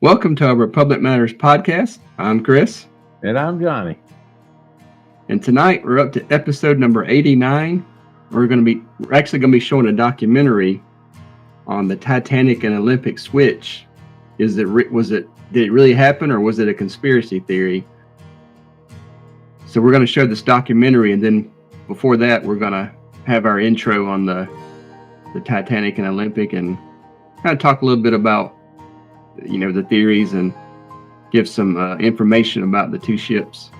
Welcome to our Republic Matters podcast. I'm Chris. And I'm Johnny. And tonight we're up to episode number 89. We're actually going to be showing a documentary on the Titanic and Olympic Switch. Did it really happen, or was it a conspiracy theory? So we're going to show this documentary, and then before that we're going to have our intro on the Titanic and Olympic and kind of talk a little bit about the theories and give some information about the two ships.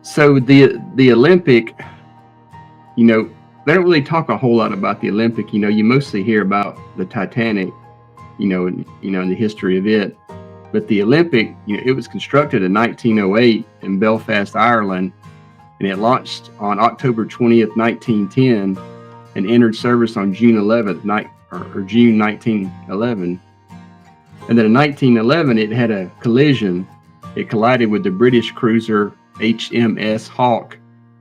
So the Olympic, they don't really talk a whole lot about the Olympic. You mostly hear about the Titanic, in the history of it. But the Olympic, it was constructed in 1908 in Belfast, Ireland, and it launched on October 20th, 1910, and entered service on June 11th, June 1911. And then in 1911, it had a collision. It collided with the British cruiser HMS Hawke,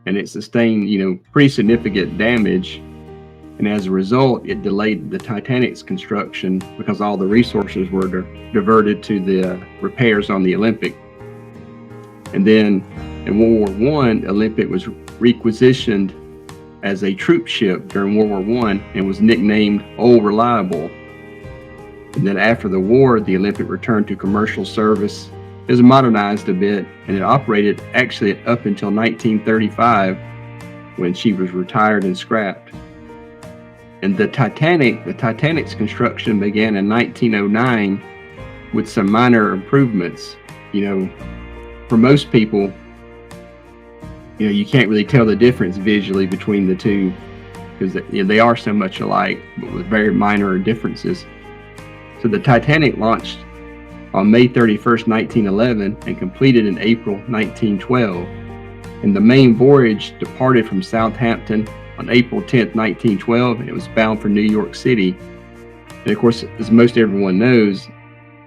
and it sustained, pretty significant damage. And as a result, it delayed the Titanic's construction because all the resources were diverted to the repairs on the Olympic. And then in World War I, Olympic was requisitioned as a troop ship during World War I and was nicknamed Old Reliable. And then after the war, the Olympic returned to commercial service. It was modernized a bit, and it operated actually up until 1935 when she was retired and scrapped. And the Titanic's construction began in 1909 with some minor improvements. For most people, you can't really tell the difference visually between the two because they are so much alike, but with very minor differences. So the Titanic launched on May 31st, 1911 and completed in April 1912. And the main voyage departed from Southampton on April 10th, 1912, and it was bound for New York City. And of course, as most everyone knows,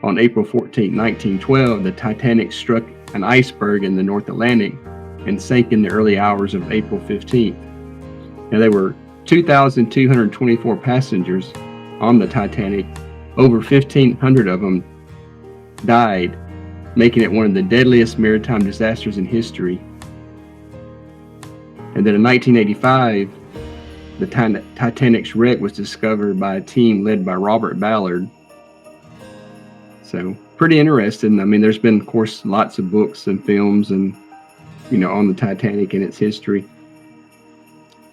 on April 14th, 1912, the Titanic struck an iceberg in the North Atlantic and sank in the early hours of April 15th. Now, there were 2,224 passengers on the Titanic. Over 1,500 of them died, making it one of the deadliest maritime disasters in history. And then in 1985, the Titanic's wreck was discovered by a team led by Robert Ballard. So pretty interesting. There's been, of course, lots of books and films and on the Titanic and its history.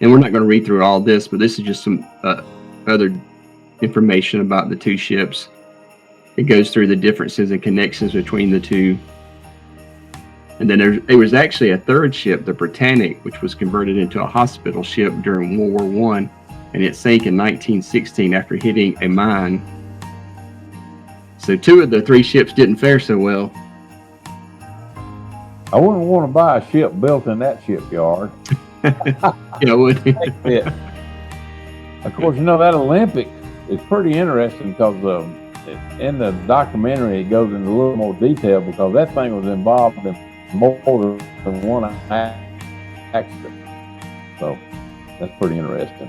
And we're not going to read through all this, but this is just some other information about the two ships. It goes through the differences and connections between the two. And then there was actually a third ship, the Britannic, which was converted into a hospital ship during World War I, and it sank in 1916 after hitting a mine. So two of the three ships didn't fare so well. I wouldn't want to buy a ship built in that shipyard. I would. Of course, that Olympic is pretty interesting because in the documentary it goes into a little more detail because that thing was involved in more than one accident. So that's pretty interesting.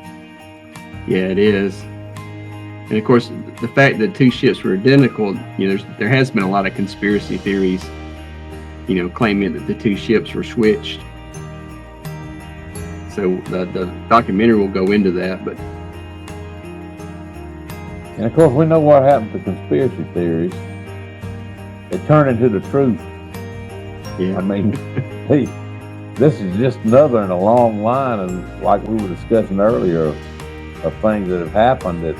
Yeah, it is. And of course, the fact that two ships were identical, there has been a lot of conspiracy theories, claiming that the two ships were switched. So the documentary will go into that, but. And of course, we know what happened to conspiracy theories. They turn into the truth. Yeah. This is just another in a long line, and like we were discussing earlier, of things that have happened that,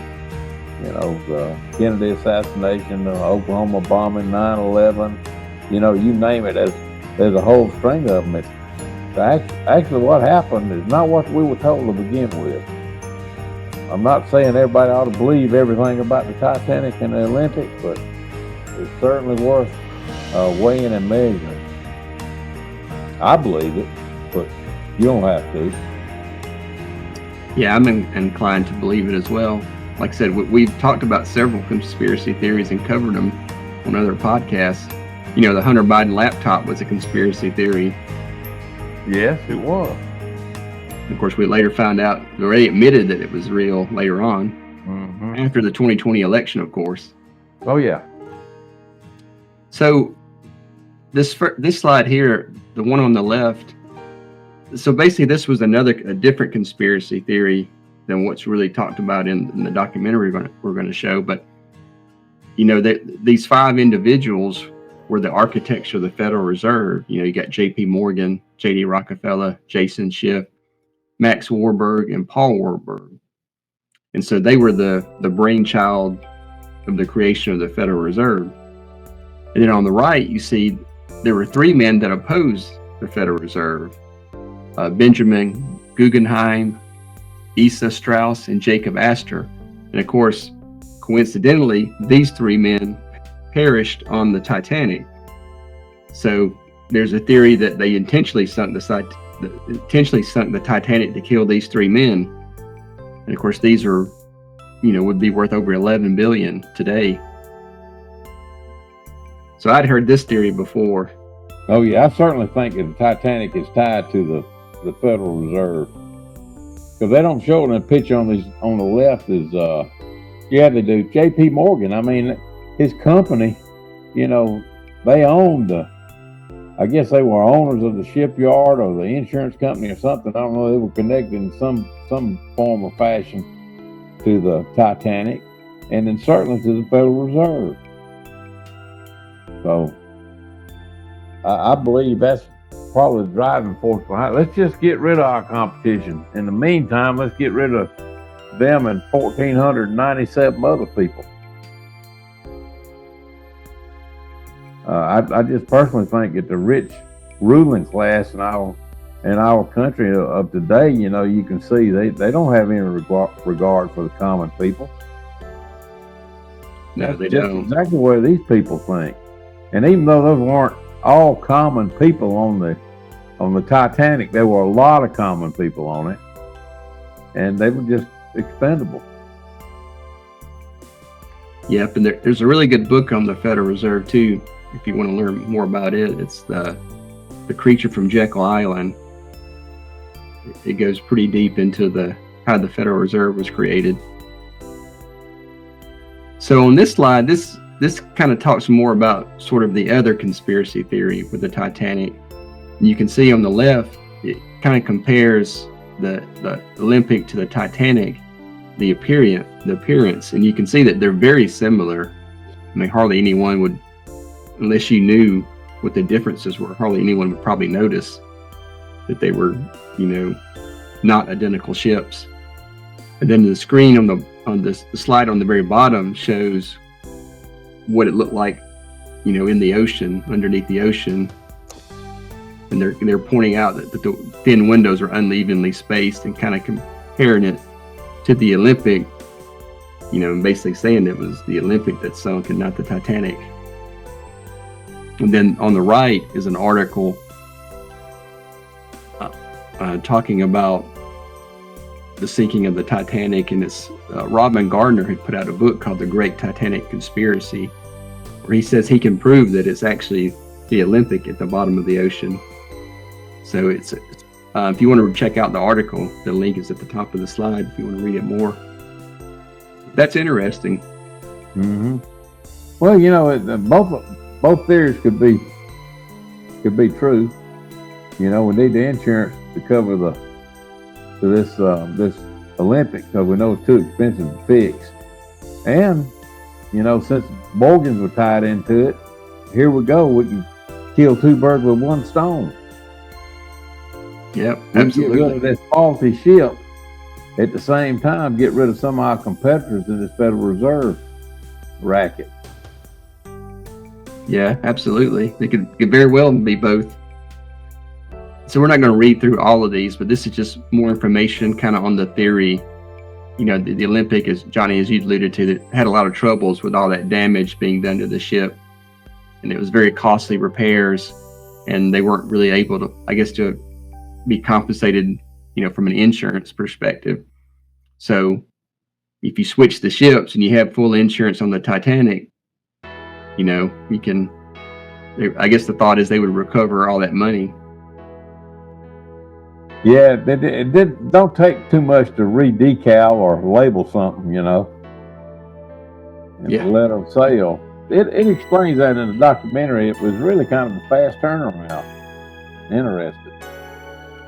the Kennedy assassination, the Oklahoma bombing, 9/11, you name it. There's a whole string of them. Actually, what happened is not what we were told to begin with. I'm not saying everybody ought to believe everything about the Titanic and the Olympic, but it's certainly worth weighing and measuring. I believe it, but you don't have to. Yeah, I'm inclined to believe it as well. Like I said, we've talked about several conspiracy theories and covered them on other podcasts. The Hunter Biden laptop was a conspiracy theory. Yes, it was. Of course, we later found out, or they admitted that it was real later on. after the 2020 election, of course. Oh yeah. So this slide here, the one on the left, so basically this was a different conspiracy theory than what's really talked about in the documentary we're going to show. But you know, these 5 individuals were the architects of the Federal Reserve. You know, you got J.P. Morgan, J.D. Rockefeller, Jason Schiff, Max Warburg, and Paul Warburg. And so they were the brainchild of the creation of the Federal Reserve. And then on the right, you see there were 3 men that opposed the Federal Reserve: Benjamin Guggenheim, Asa Strauss, and Jacob Astor. And of course, coincidentally, these 3 men perished on the Titanic. So there's a theory that they intentionally sunk the Titanic to kill these 3 men. And of course, these are, you know, would be worth over 11 billion today. So I'd heard this theory before. Oh yeah, I certainly think that the Titanic is tied to the Federal Reserve, because they don't show it in the picture on the left. Is yeah, they do. J.P. Morgan. I mean, his company, you know, they owned I guess they were owners of the shipyard or the insurance company or something. I don't know. They were connected in some form or fashion to the Titanic, and then certainly to the Federal Reserve. So I believe that's probably the driving force behind it. Let's just get rid of our competition. In the meantime, let's get rid of them and 1,497 other people. I just personally think that the rich ruling class in our country of today, you know, you can see they don't have any regard for the common people. No, they That's don't. exactly what these people think. And even though those weren't all common people on the Titanic, there were a lot of common people on it, and they were just expendable. Yep, and there's a really good book on the Federal Reserve too, if you want to learn more about it. It's the Creature from Jekyll Island. It goes pretty deep into how the Federal Reserve was created. So on this slide, this kind of talks more about sort of the other conspiracy theory with the Titanic. You can see on the left, it kind of compares the Olympic to the Titanic, the appearance, and you can see that they're very similar. I mean, hardly anyone would, unless you knew what the differences were, hardly anyone would probably notice that they were, you know, not identical ships. And then the screen on the slide on the very bottom shows what it looked like, you know, in the ocean, underneath the ocean. And they're pointing out that the thin windows are unevenly spaced and kind of comparing it to the Olympic, you know, and basically saying it was the Olympic that sunk and not the Titanic. And then on the right is an article talking about the sinking of the Titanic, and it's Robin Gardner had put out a book called The Great Titanic Conspiracy, where he says he can prove that it's actually the Olympic at the bottom of the ocean. So it's if you want to check out the article, the link is at the top of the slide if you want to read it more. That's interesting. Mm-hmm. Well, you know, both theories could be true. You know, we need the insurance to cover this Olympic, because we know it's too expensive to fix. And you know, since Morgans were tied into it, here we go. We can kill 2 birds with 1 stone. Yep, we absolutely. Get rid of this faulty ship. At the same time, get rid of some of our competitors in this Federal Reserve racket. Yeah, absolutely. They could very well be both. So we're not going to read through all of these, but this is just more information kind of on the theory. You know, the Olympic, as Johnny, as you alluded to, that had a lot of troubles with all that damage being done to the ship. And it was very costly repairs, and they weren't really able to, I guess, to be compensated, you know, from an insurance perspective. So if you switch the ships and you have full insurance on the Titanic, you know, you can, I guess the thought is they would recover all that money. Yeah, it don't take too much to re-decal or label something, you know. and the letter of sail. It explains that in the documentary. It was really kind of a fast turnaround. Interesting.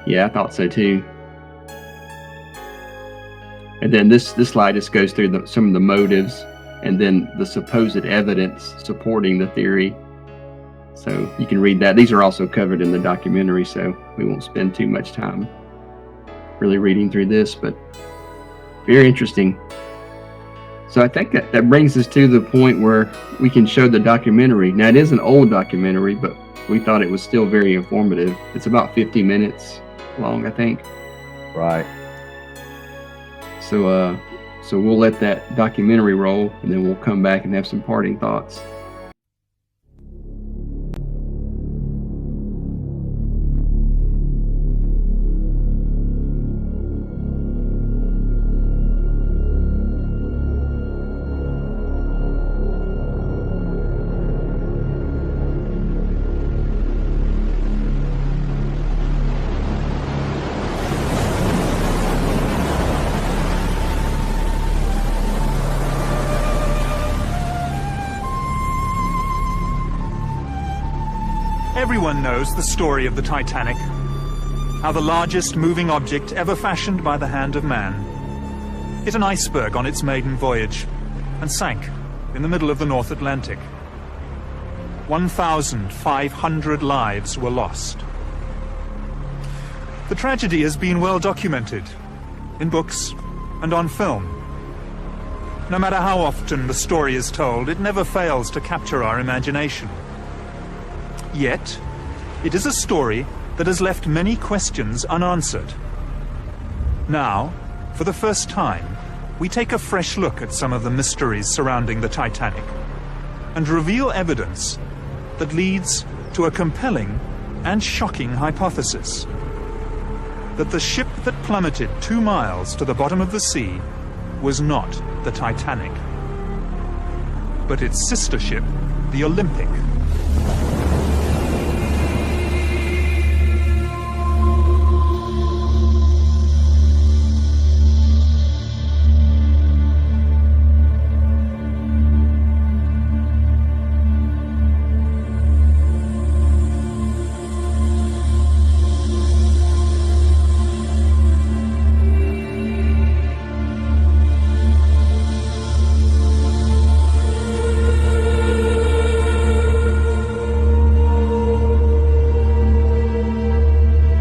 Yeah, I thought so too. And then this slide just goes through some of the motives and then the supposed evidence supporting the theory. So you can read that. These are also covered in the documentary, so we won't spend too much time really reading through this, but very interesting. So I think that brings us to the point where we can show the documentary. Now, it is an old documentary, but we thought it was still very informative. It's about 50 minutes long, I think. Right. So we'll let that documentary roll, and then we'll come back and have some parting thoughts. Everyone knows the story of the Titanic, how the largest moving object ever fashioned by the hand of man hit an iceberg on its maiden voyage and sank in the middle of the North Atlantic. 1,500 lives were lost. The tragedy has been well documented in books and on film. No matter how often the story is told, it never fails to capture our imagination. Yet, it is a story that has left many questions unanswered. Now, for the first time, we take a fresh look at some of the mysteries surrounding the Titanic and reveal evidence that leads to a compelling and shocking hypothesis: that the ship that plummeted 2 miles to the bottom of the sea was not the Titanic, but its sister ship, the Olympic.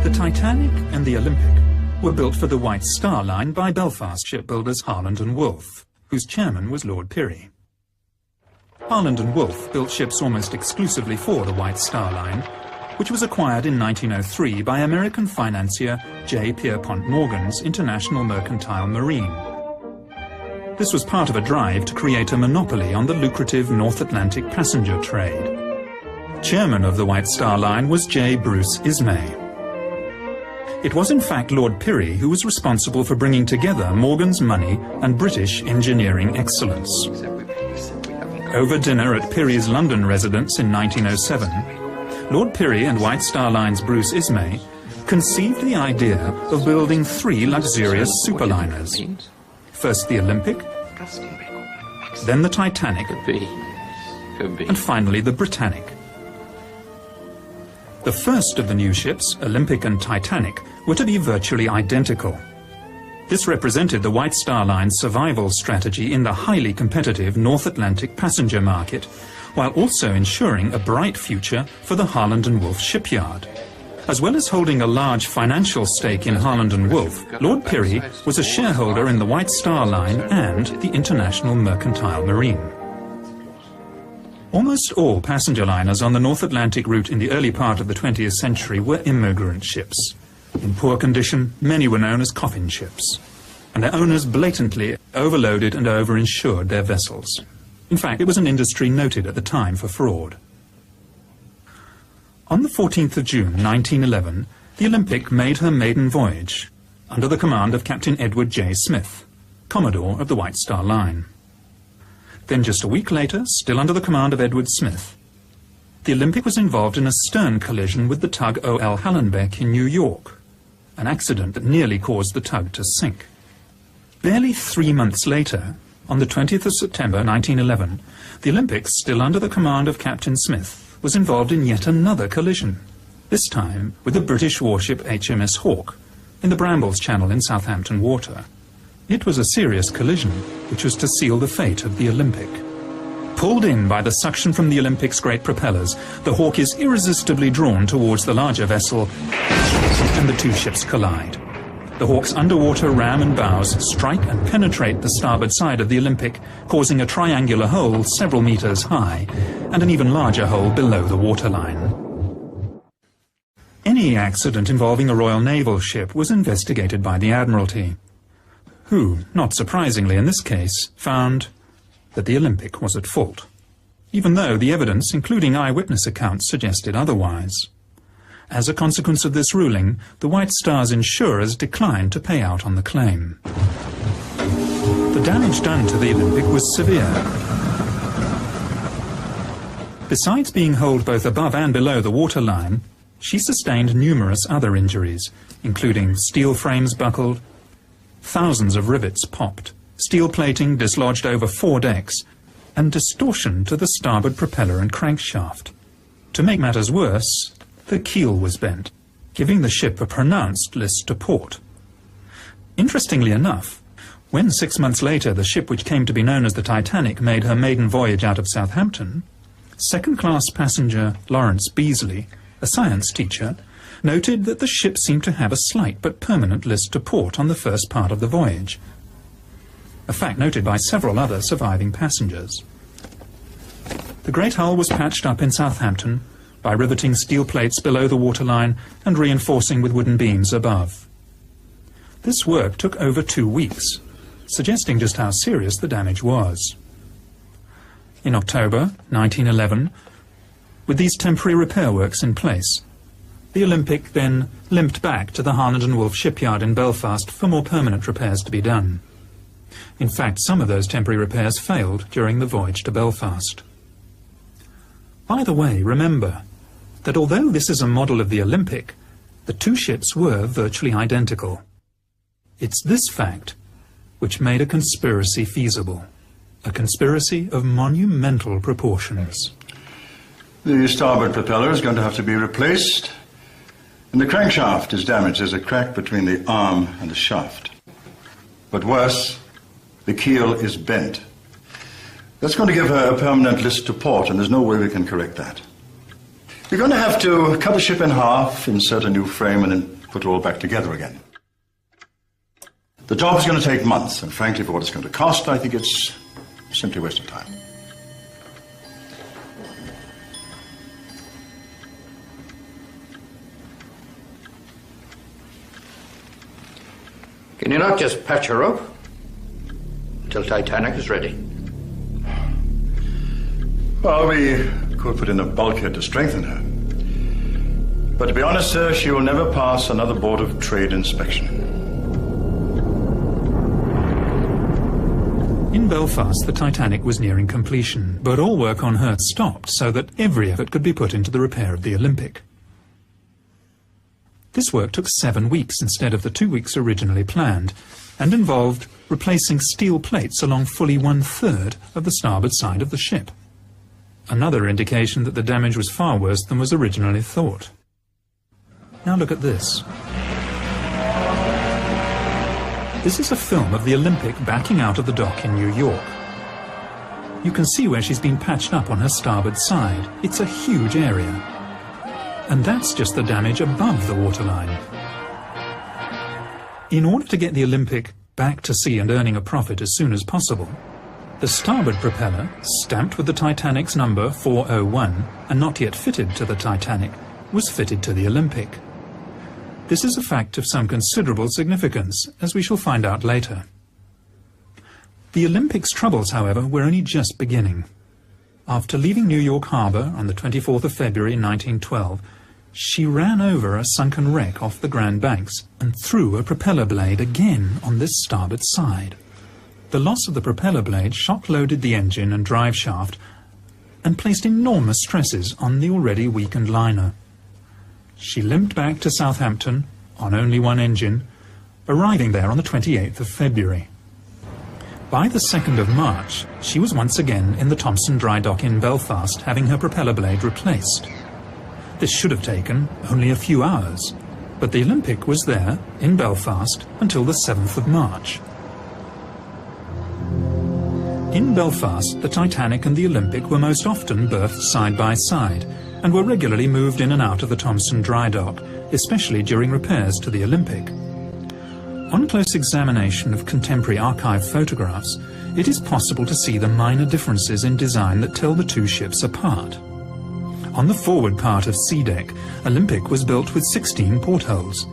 The Titanic and the Olympic were built for the White Star Line by Belfast shipbuilders Harland and Wolff, whose chairman was Lord Pirrie. Harland and Wolff built ships almost exclusively for the White Star Line, which was acquired in 1903 by American financier J. Pierpont Morgan's International Mercantile Marine. This was part of a drive to create a monopoly on the lucrative North Atlantic passenger trade. Chairman of the White Star Line was J. Bruce Ismay. It was in fact Lord Pirrie who was responsible for bringing together Morgan's money and British engineering excellence. Over dinner at Pirrie's London residence in 1907, Lord Pirrie and White Star Line's Bruce Ismay conceived the idea of building 3 luxurious superliners. First the Olympic, then the Titanic, and finally the Britannic. The first of the new ships, Olympic and Titanic, were to be virtually identical. This represented the White Star Line's survival strategy in the highly competitive North Atlantic passenger market, while also ensuring a bright future for the Harland and Wolff shipyard. As well as holding a large financial stake in Harland and Wolff, Lord Pirrie was a shareholder in the White Star Line and the International Mercantile Marine. Almost all passenger liners on the North Atlantic route in the early part of the 20th century were immigrant ships. In poor condition, many were known as coffin ships, and their owners blatantly overloaded and overinsured their vessels. In fact, it was an industry noted at the time for fraud. On the 14th of June 1911, the Olympic made her maiden voyage under the command of Captain Edward J. Smith, Commodore of the White Star Line. Then just a week later, still under the command of Edward Smith, the Olympic was involved in a stern collision with the tug O.L. Hallenbeck in New York, an accident that nearly caused the tug to sink. Barely 3 months later, On the 20th of September 1911, the Olympic, still under the command of Captain Smith, was involved in yet another collision, this time with the British warship HMS Hawke in the Brambles Channel in Southampton Water. It was a serious collision which was to seal the fate of the Olympic. Pulled in by the suction from the Olympic's great propellers, the Hawke is irresistibly drawn towards the larger vessel, and the two ships collide. The Hawke's underwater ram and bows strike and penetrate the starboard side of the Olympic, causing a triangular hole several meters high and an even larger hole below the waterline. Any accident involving a Royal Naval ship was investigated by the Admiralty, who, not surprisingly in this case, found that the Olympic was at fault, even though the evidence, including eyewitness accounts, suggested otherwise. As a consequence of this ruling, the White Star's insurers declined to pay out on the claim. The damage done to the Olympic was severe. Besides being holed both above and below the waterline, she sustained numerous other injuries, including steel frames buckled, thousands of rivets popped, steel plating dislodged over 4 decks, and distortion to the starboard propeller and crankshaft. To make matters worse, the keel was bent, giving the ship a pronounced list to port. Interestingly enough, when 6 months later the ship which came to be known as the Titanic made her maiden voyage out of Southampton, second-class passenger Lawrence Beasley, a science teacher, noted that the ship seemed to have a slight but permanent list to port on the first part of the voyage, a fact noted by several other surviving passengers. The great hull was patched up in Southampton by riveting steel plates below the waterline and reinforcing with wooden beams above. This work took over 2 weeks, suggesting just how serious the damage was. In October 1911, with these temporary repair works in place, the Olympic then limped back to the Harland Wolff shipyard in Belfast for more permanent repairs to be done. In fact, some of those temporary repairs failed during the voyage to Belfast. By the way, remember that although this is a model of the Olympic, the two ships were virtually identical. It's this fact which made a conspiracy feasible, a conspiracy of monumental proportions. The starboard propeller is going to have to be replaced, and the crankshaft is damaged. There's a crack between the arm and the shaft. But worse, the keel is bent. That's going to give her a permanent list to port, and there's no way we can correct that. We're going to have to cut the ship in half, insert a new frame, and then put it all back together again. The job is going to take months, and frankly, for what it's going to cost, I think it's simply a waste of time. Can you not just patch her up until Titanic is ready? Well, we could put in a bulkhead to strengthen her. But to be honest, sir, she will never pass another Board of Trade inspection. In Belfast, the Titanic was nearing completion, but all work on her stopped so that every effort could be put into the repair of the Olympic. This work took 7 weeks instead of the 2 weeks originally planned, and involved replacing steel plates along fully 1/3 of the starboard side of the ship. Another indication that the damage was far worse than was originally thought. Now look at this. This is a film of the Olympic backing out of the dock in New York. You can see where she's been patched up on her starboard side. It's a huge area. And that's just the damage above the waterline. In order to get the Olympic back to sea and earning a profit as soon as possible, the starboard propeller, stamped with the Titanic's number 401 and not yet fitted to the Titanic, was fitted to the Olympic. This is a fact of some considerable significance, as we shall find out later. The Olympic's troubles, however, were only just beginning. After leaving New York Harbor on the 24th of February 1912, she ran over a sunken wreck off the Grand Banks and threw a propeller blade again on this starboard side. The loss of the propeller blade shock-loaded the engine and drive shaft and placed enormous stresses on the already weakened liner. She limped back to Southampton on only one engine, arriving there on the 28th of February. By the 2nd of March, she was once again in the Thompson dry dock in Belfast, having her propeller blade replaced. This should have taken only a few hours, but the Olympic was there, in Belfast, until the 7th of March. In Belfast, the Titanic and the Olympic were most often berthed side by side, and were regularly moved in and out of the Thompson dry dock, especially during repairs to the Olympic. On close examination of contemporary archive photographs, it is possible to see the minor differences in design that tell the two ships apart. On the forward part of sea deck, Olympic was built with 16 portholes,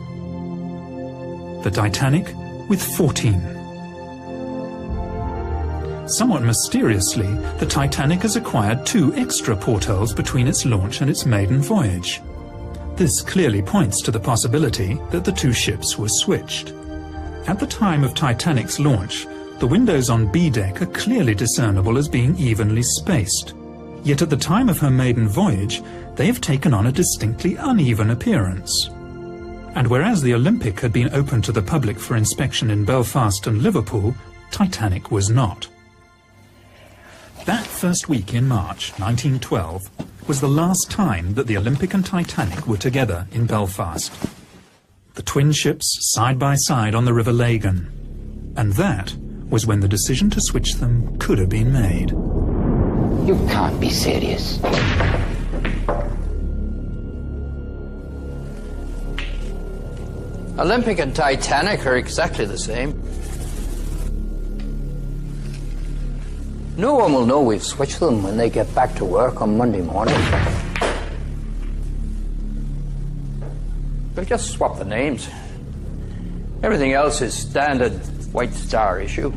the Titanic with 14. Somewhat mysteriously, the Titanic has acquired 2 extra portholes between its launch and its maiden voyage. This clearly points to the possibility that the two ships were switched. At the time of Titanic's launch, the windows on B deck are clearly discernible as being evenly spaced. Yet at the time of her maiden voyage, they have taken on a distinctly uneven appearance. And whereas the Olympic had been open to the public for inspection in Belfast and Liverpool, Titanic was not. That first week in March 1912 was the last time that the Olympic and Titanic were together in Belfast. The twin ships side by side on the River Lagan. And that was when the decision to switch them could have been made. You can't be serious. Olympic and Titanic are exactly the same. No one will know we've switched them when they get back to work on Monday morning. They'll just swap the names. Everything else is standard White Star issue.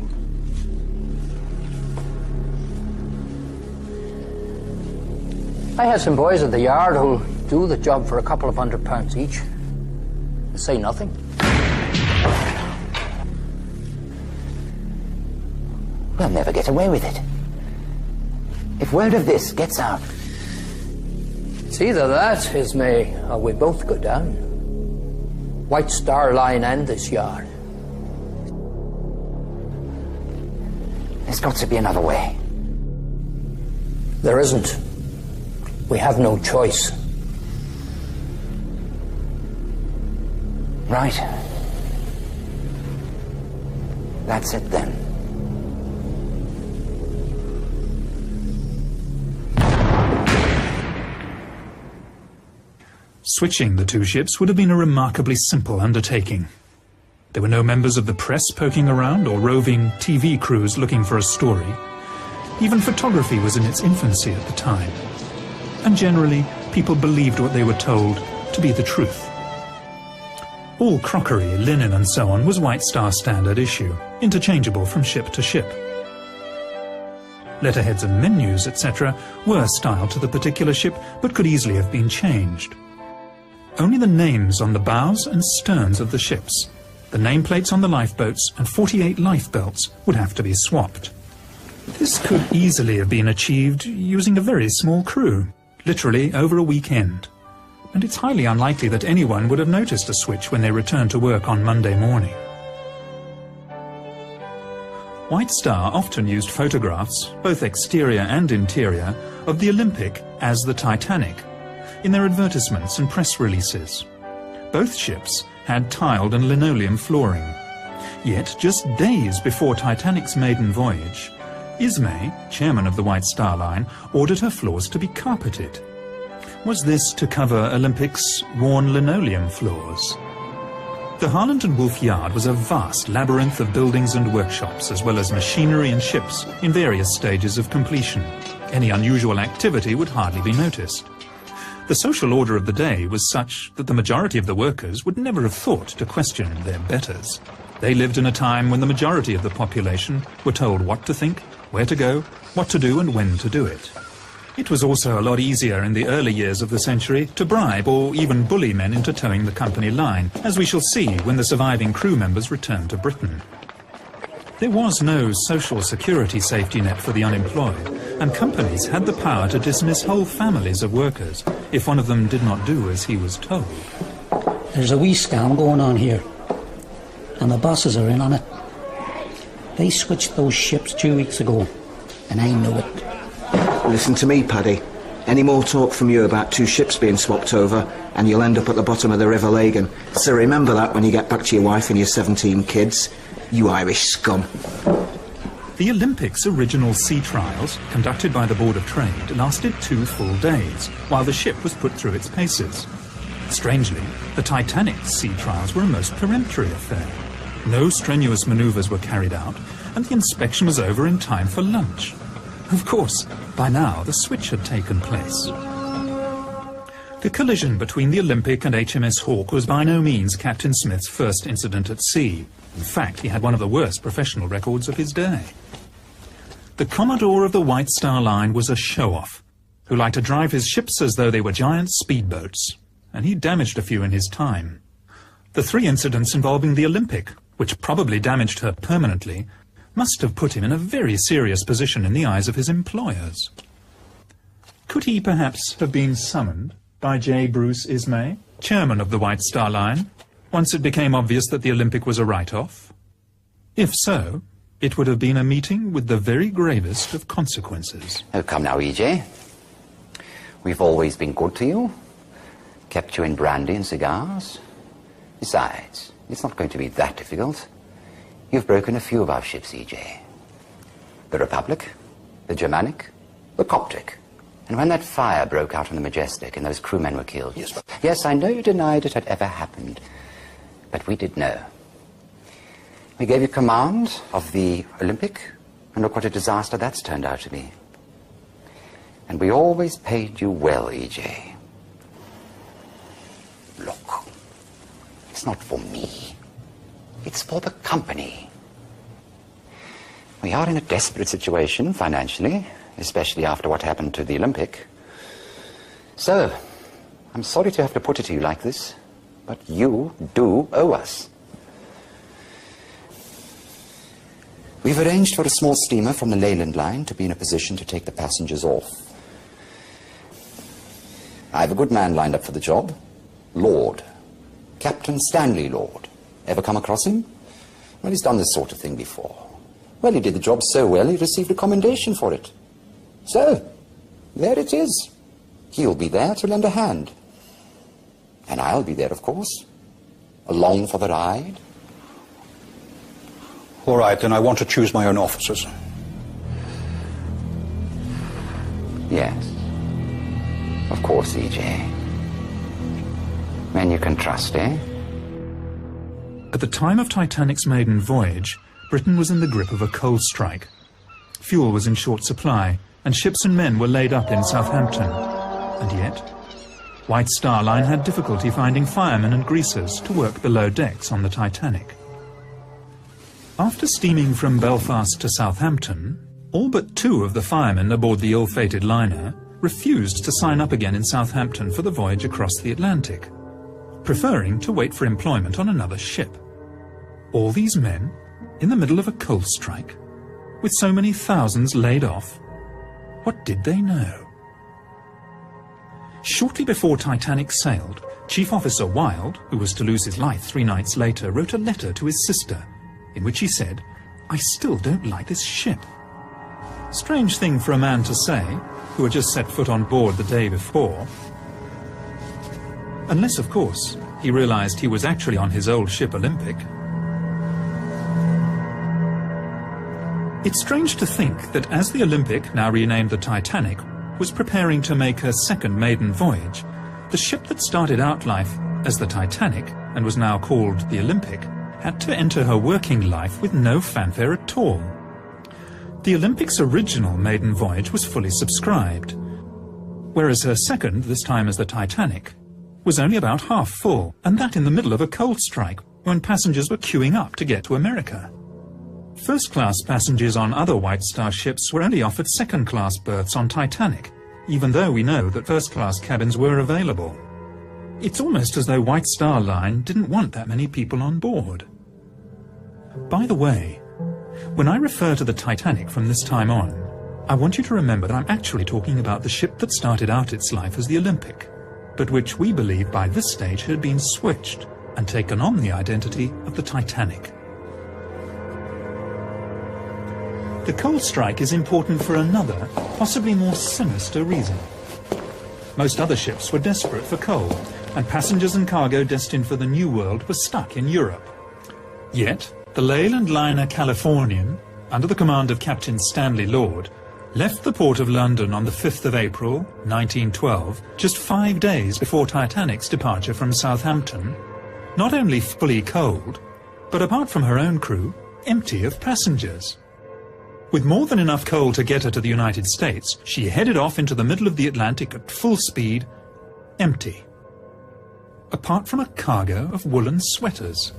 I have some boys at the yard who'll do the job for a couple of £100 each. They say nothing. We'll never get away with it. If word of this gets out... It's either that, Ismay, or we both go down. White Star Line and this yard. There's got to be another way. There isn't. We have no choice. Right. That's it then. Switching the two ships would have been a remarkably simple undertaking. There were no members of the press poking around or roving TV crews looking for a story. Even photography was in its infancy at the time. And generally, people believed what they were told to be the truth. All crockery, linen and so on was White Star standard issue, interchangeable from ship to ship. Letterheads and menus, etc. were styled to the particular ship, but could easily have been changed. Only the names on the bows and sterns of the ships, the nameplates on the lifeboats and 48 lifebelts would have to be swapped. This could easily have been achieved using a very small crew, literally over a weekend. And it's highly unlikely that anyone would have noticed a switch when they returned to work on Monday morning. White Star often used photographs, both exterior and interior, of the Olympic as the Titanic, in their advertisements and press releases. Both ships had tiled and linoleum flooring. Yet, just days before Titanic's maiden voyage, Ismay, chairman of the White Star Line, ordered her floors to be carpeted. Was this to cover Olympic's worn linoleum floors? The Harland Wolff yard was a vast labyrinth of buildings and workshops, as well as machinery and ships in various stages of completion. Any unusual activity would hardly be noticed. The social order of the day was such that the majority of the workers would never have thought to question their betters. They lived in a time when the majority of the population were told what to think, where to go, what to do and when to do it. It was also a lot easier in the early years of the century to bribe or even bully men into towing the company line, as we shall see when the surviving crew members returned to Britain. There was no social security safety net for the unemployed, and companies had the power to dismiss whole families of workers if one of them did not do as he was told. There's a wee scam going on here, and the bosses are in on it. They switched those ships 2 weeks ago, and I know it. Listen to me, Paddy. Any more talk from you about 2 ships being swapped over, and you'll end up at the bottom of the River Lagan. So remember that when you get back to your wife and your 17 kids, you Irish scum. The Olympics' original sea trials, conducted by the Board of Trade, lasted 2 full days, while the ship was put through its paces. Strangely, the Titanic's sea trials were a most peremptory affair. No strenuous manoeuvres were carried out, and the inspection was over in time for lunch. Of course, by now the switch had taken place. The collision between the Olympic and HMS Hawke was by no means Captain Smith's first incident at sea. In fact, he had one of the worst professional records of his day. The Commodore of the White Star Line was a show-off, who liked to drive his ships as though they were giant speedboats, and he damaged a few in his time. The 3 incidents involving the Olympic, which probably damaged her permanently, must have put him in a very serious position in the eyes of his employers. Could he perhaps have been summoned by J. Bruce Ismay, chairman of the White Star Line, once it became obvious that the Olympic was a write-off? If so, it would have been a meeting with the very gravest of consequences. Oh, come now, E.J. We've always been good to you. Kept you in brandy and cigars. Besides, it's not going to be that difficult. You've broken a few of our ships, E.J. The Republic, the Germanic, the Coptic. And when that fire broke out on the Majestic and those crewmen were killed... Yes, I know you denied it had ever happened. But we did know. We gave you command of the Olympic, and look what a disaster that's turned out to be. And we always paid you well, E.J. Look, it's not for me. It's for the company. We are in a desperate situation financially, especially after what happened to the Olympic. So, I'm sorry to have to put it to you like this, but you do owe us. We've arranged for a small steamer from the Leyland line to be in a position to take the passengers off. I have a good man lined up for the job. Lord. Captain Stanley Lord. Ever come across him? Well, he's done this sort of thing before. Well, he did the job so well, he received a commendation for it. So, there it is. He'll be there to lend a hand. And I'll be there, of course. Along for the ride. All right, then I want to choose my own officers. Yes. Of course, E.J. Men you can trust, eh? At the time of Titanic's maiden voyage, Britain was in the grip of a coal strike. Fuel was in short supply, and ships and men were laid up in Southampton. And yet, White Star Line had difficulty finding firemen and greasers to work below decks on the Titanic. After steaming from Belfast to Southampton, all but 2 of the firemen aboard the ill-fated liner refused to sign up again in Southampton for the voyage across the Atlantic, preferring to wait for employment on another ship. All these men, in the middle of a coal strike, with so many thousands laid off, what did they know? Shortly before Titanic sailed, Chief Officer Wilde, who was to lose his life 3 nights later, wrote a letter to his sister, in which he said, "I still don't like this ship." Strange thing for a man to say, who had just set foot on board the day before. Unless, of course, he realized he was actually on his old ship Olympic. It's strange to think that as the Olympic, now renamed the Titanic, was preparing to make her second maiden voyage, the ship that started out life as the Titanic and was now called the Olympic had to enter her working life with no fanfare at all. The Olympic's original maiden voyage was fully subscribed, whereas her second, this time as the Titanic, was only about half full, and that in the middle of a coal strike when passengers were queuing up to get to America. First-class passengers on other White Star ships were only offered second-class berths on Titanic, even though we know that first-class cabins were available. It's almost as though White Star Line didn't want that many people on board. By the way, when I refer to the Titanic from this time on, I want you to remember that I'm actually talking about the ship that started out its life as the Olympic, but which we believe by this stage had been switched and taken on the identity of the Titanic. The coal strike is important for another, possibly more sinister reason. Most other ships were desperate for coal, and passengers and cargo destined for the New World were stuck in Europe. Yet, the Leyland liner Californian, under the command of Captain Stanley Lord, left the port of London on the 5th of April, 1912, just 5 days before Titanic's departure from Southampton, not only fully coaled, but apart from her own crew, empty of passengers. With more than enough coal to get her to the United States, she headed off into the middle of the Atlantic at full speed, empty. Apart from a cargo of woolen sweaters.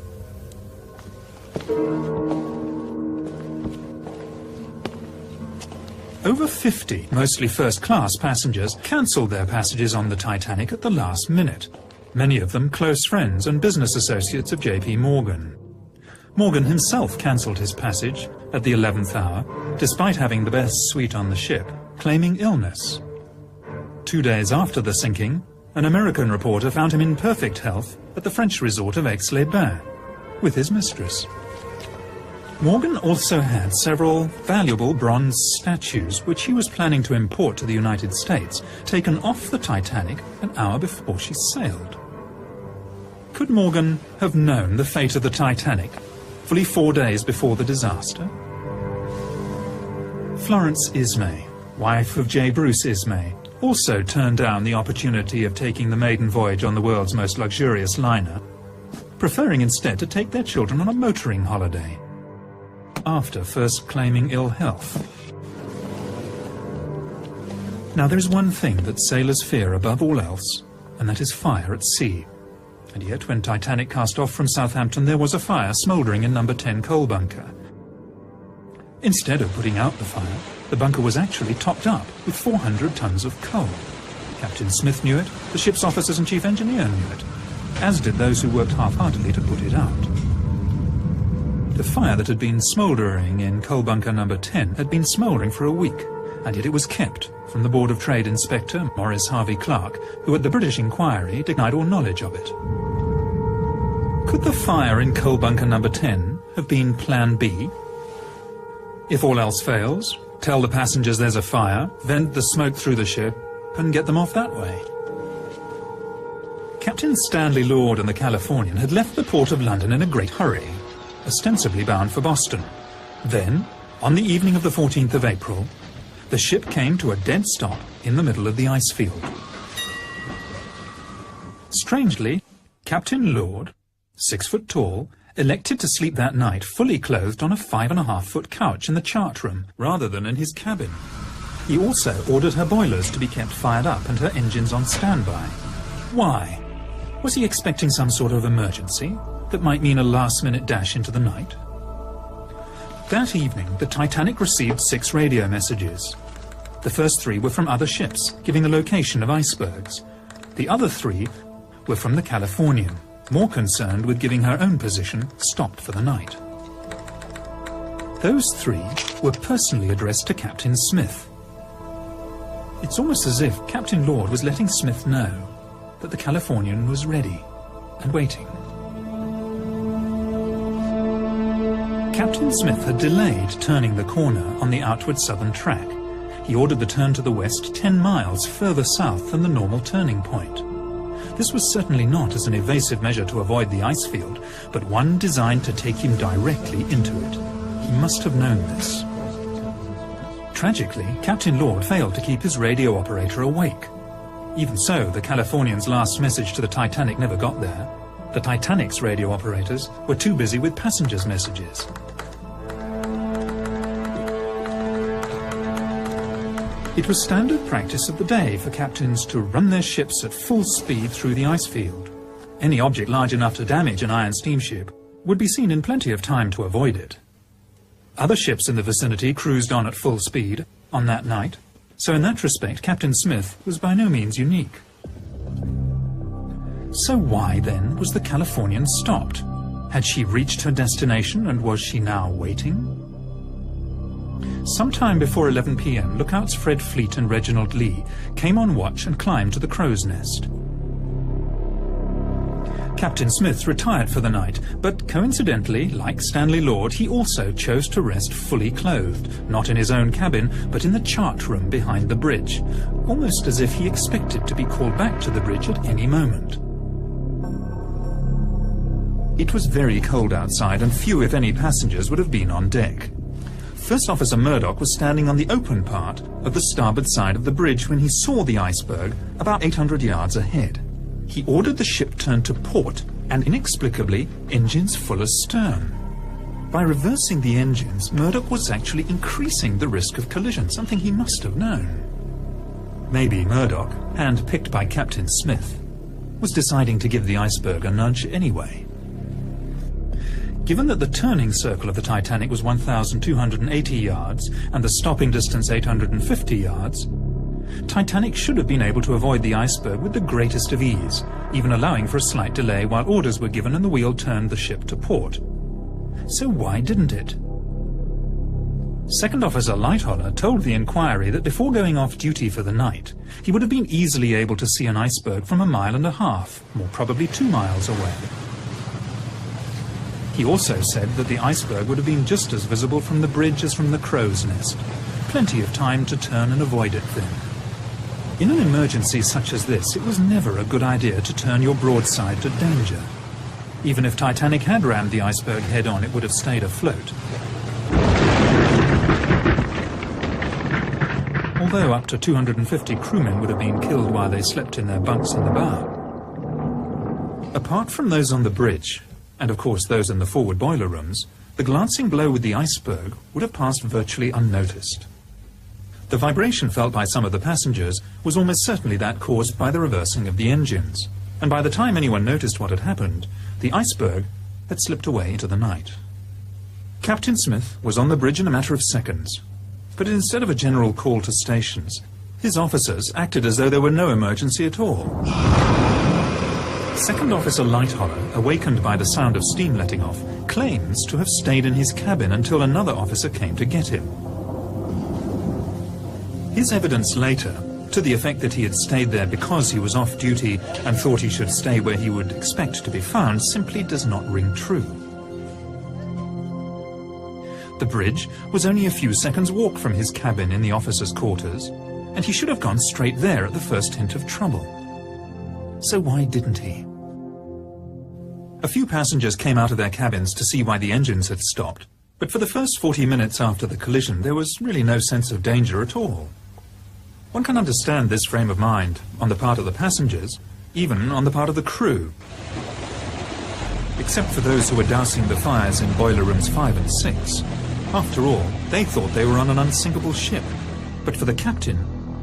Over 50, mostly first-class passengers, cancelled their passages on the Titanic at the last minute, many of them close friends and business associates of J.P. Morgan. Morgan himself cancelled his passage at the 11th hour, despite having the best suite on the ship, claiming illness. 2 days after the sinking, an American reporter found him in perfect health at the French resort of Aix-les-Bains, with his mistress. Morgan also had several valuable bronze statues which he was planning to import to the United States, taken off the Titanic an hour before she sailed. Could Morgan have known the fate of the Titanic fully 4 days before the disaster? Florence Ismay, wife of J. Bruce Ismay, also turned down the opportunity of taking the maiden voyage on the world's most luxurious liner, preferring instead to take their children on a motoring holiday, after first claiming ill health. Now there's one thing that sailors fear above all else, and that is fire at sea. And yet when Titanic cast off from Southampton, there was a fire smouldering in number 10 coal bunker. Instead of putting out the fire, the bunker was actually topped up with 400 tons of coal. Captain Smith knew it, the ship's officers and chief engineer knew it, as did those who worked half-heartedly to put it out. The fire that had been smouldering in coal bunker number 10 had been smouldering for a week, and yet it was kept from the Board of Trade Inspector, Maurice Harvey Clark, who at the British inquiry denied all knowledge of it. Could the fire in coal bunker number 10 have been Plan B? If all else fails, tell the passengers there's a fire, vent the smoke through the ship, and get them off that way. Captain Stanley Lord and the Californian had left the port of London in a great hurry, ostensibly bound for Boston. Then, on the evening of the 14th of April, the ship came to a dead stop in the middle of the ice field. Strangely, Captain Lord, 6 foot tall, elected to sleep that night fully clothed on a 5.5-foot couch in the chart room, rather than in his cabin. He also ordered her boilers to be kept fired up and her engines on standby. Why? Was he expecting some sort of emergency that might mean a last-minute dash into the night? That evening, the Titanic received 6 radio messages. The first 3 were from other ships, giving the location of icebergs. The other 3 were from the Californian, more concerned with giving her own position, stopped for the night. Those 3 were personally addressed to Captain Smith. It's almost as if Captain Lord was letting Smith know that the Californian was ready and waiting. Captain Smith had delayed turning the corner on the outward southern track. He ordered the turn to the west 10 miles further south than the normal turning point. This was certainly not as an evasive measure to avoid the ice field, but one designed to take him directly into it. He must have known this. Tragically, Captain Lord failed to keep his radio operator awake. Even so, the Californian's last message to the Titanic never got there. The Titanic's radio operators were too busy with passengers' messages. It was standard practice of the day for captains to run their ships at full speed through the ice field. Any object large enough to damage an iron steamship would be seen in plenty of time to avoid it. Other ships in the vicinity cruised on at full speed on that night, so in that respect Captain Smith was by no means unique. So why, then, was the Californian stopped? Had she reached her destination and was she now waiting? Sometime before 11 p.m, lookouts Fred Fleet and Reginald Lee came on watch and climbed to the crow's nest. Captain Smith retired for the night, but coincidentally, like Stanley Lord, he also chose to rest fully clothed, not in his own cabin, but in the chart room behind the bridge, almost as if he expected to be called back to the bridge at any moment. It was very cold outside, and few, if any, passengers would have been on deck. First Officer Murdoch was standing on the open part of the starboard side of the bridge when he saw the iceberg about 800 yards ahead. He ordered the ship turned to port and, inexplicably, engines full astern. By reversing the engines, Murdoch was actually increasing the risk of collision, something he must have known. Maybe Murdoch, hand-picked by Captain Smith, was deciding to give the iceberg a nudge anyway. Given that the turning circle of the Titanic was 1,280 yards and the stopping distance 850 yards, Titanic should have been able to avoid the iceberg with the greatest of ease, even allowing for a slight delay while orders were given and the wheel turned the ship to port. So why didn't it? Second Officer Lightoller told the inquiry that before going off duty for the night, he would have been easily able to see an iceberg from 1.5 miles, more probably 2 miles away. He also said that the iceberg would have been just as visible from the bridge as from the crow's nest. Plenty of time to turn and avoid it then. In an emergency such as this, it was never a good idea to turn your broadside to danger. Even if Titanic had rammed the iceberg head-on, it would have stayed afloat. Although up to 250 crewmen would have been killed while they slept in their bunks in the bow. Apart from those on the bridge, and of course those in the forward boiler rooms, the glancing blow with the iceberg would have passed virtually unnoticed. The vibration felt by some of the passengers was almost certainly that caused by the reversing of the engines, and by the time anyone noticed what had happened, the iceberg had slipped away into the night. Captain Smith was on the bridge in a matter of seconds, but instead of a general call to stations, his officers acted as though there were no emergency at all. Second Officer Lightoller, awakened by the sound of steam letting off, claims to have stayed in his cabin until another officer came to get him. His evidence later, to the effect that he had stayed there because he was off duty and thought he should stay where he would expect to be found, simply does not ring true. The bridge was only a few seconds' walk from his cabin in the officers' quarters, and he should have gone straight there at the first hint of trouble. So why didn't he? A few passengers came out of their cabins to see why the engines had stopped, but for the first 40 minutes after the collision there was really no sense of danger at all. One can understand this frame of mind on the part of the passengers, even on the part of the crew. Except for those who were dousing the fires in boiler rooms 5 and 6. After all, they thought they were on an unsinkable ship. But for the captain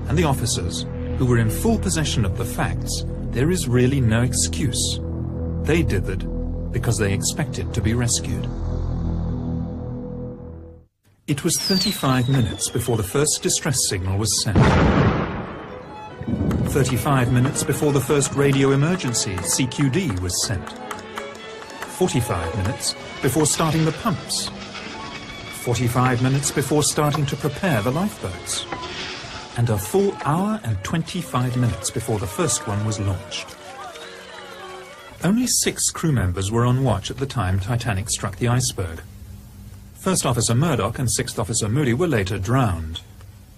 and the officers, who were in full possession of the facts, there is really no excuse. They did it because they expected to be rescued. It was 35 minutes before the first distress signal was sent. 35 minutes before the first radio emergency, CQD, was sent. 45 minutes before starting the pumps. 45 minutes before starting to prepare the lifeboats. And a full hour and 25 minutes before the first one was launched. Only 6 crew members were on watch at the time Titanic struck the iceberg. First Officer Murdoch and Sixth Officer Moody were later drowned.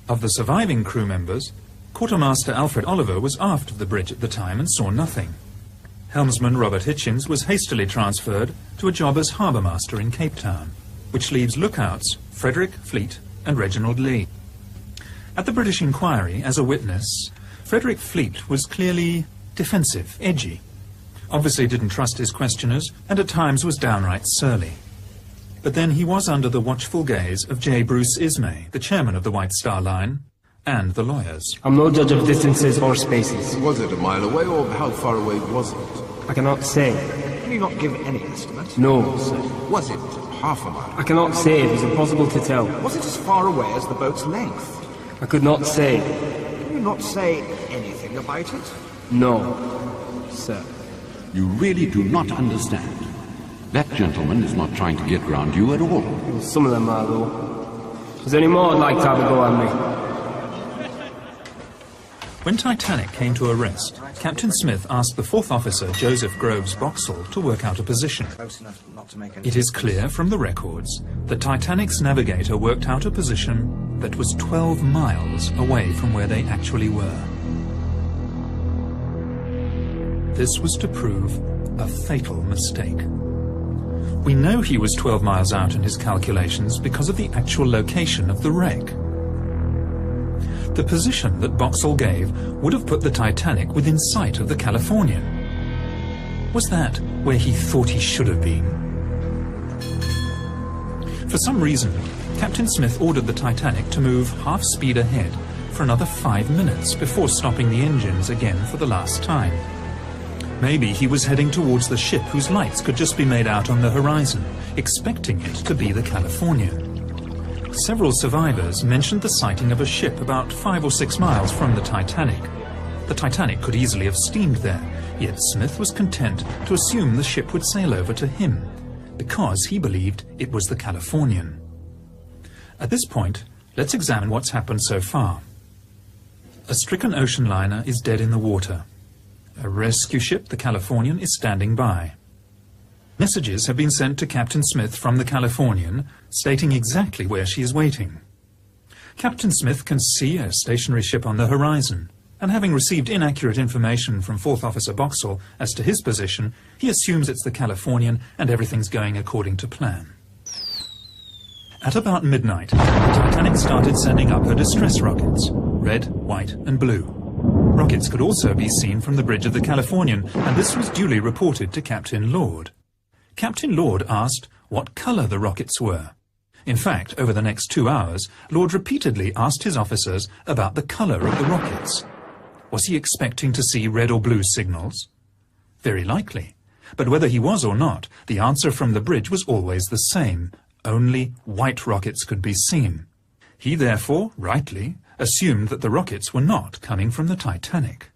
Of the surviving crew members, Quartermaster Alfred Oliver was aft of the bridge at the time and saw nothing. Helmsman Robert Hitchins was hastily transferred to a job as harbour master in Cape Town, which leaves lookouts Frederick, Fleet and Reginald Lee. At the British inquiry, as a witness, Frederick Fleet was clearly defensive, edgy, obviously didn't trust his questioners, and at times was downright surly. But then he was under the watchful gaze of J. Bruce Ismay, the chairman of the White Star Line, and the lawyers. I'm no judge of distances or spaces. Was it a mile away, or how far away was it? I cannot say. Can you not give any estimate? No, sir. Was it half a mile? I cannot say. It is impossible to tell. Was it as far away as the boat's length? I could not say. Can you not say anything about it? No, sir. You really do not understand. That gentleman is not trying to get round you at all. Well, some of them are, though. Is there any more I'd like to have a go at me? When Titanic came to a rest, Captain Smith asked the fourth officer, Joseph Groves Boxall, to work out a position. It is clear from the records that Titanic's navigator worked out a position that was 12 miles away from where they actually were. This was to prove a fatal mistake. We know he was 12 miles out in his calculations because of the actual location of the wreck. The position that Boxall gave would have put the Titanic within sight of the Californian. Was that where he thought he should have been? For some reason, Captain Smith ordered the Titanic to move half speed ahead for another 5 minutes before stopping the engines again for the last time. Maybe he was heading towards the ship whose lights could just be made out on the horizon, expecting it to be the Californian. Several survivors mentioned the sighting of a ship about 5 or 6 miles from the Titanic. The Titanic could easily have steamed there, yet Smith was content to assume the ship would sail over to him, because he believed it was the Californian. At this point, let's examine what's happened so far. A stricken ocean liner is dead in the water. A rescue ship, the Californian, is standing by. Messages have been sent to Captain Smith from the Californian, stating exactly where she is waiting. Captain Smith can see a stationary ship on the horizon, and having received inaccurate information from Fourth Officer Boxall as to his position, he assumes it's the Californian and everything's going according to plan. At about midnight, the Titanic started sending up her distress rockets, red, white and blue. Rockets could also be seen from the bridge of the Californian, and this was duly reported to Captain Lord. Captain Lord asked what colour the rockets were. In fact, over the next 2 hours, Lord repeatedly asked his officers about the colour of the rockets. Was he expecting to see red or blue signals? Very likely. But whether he was or not, the answer from the bridge was always the same. Only white rockets could be seen. He therefore, rightly, assumed that the rockets were not coming from the Titanic.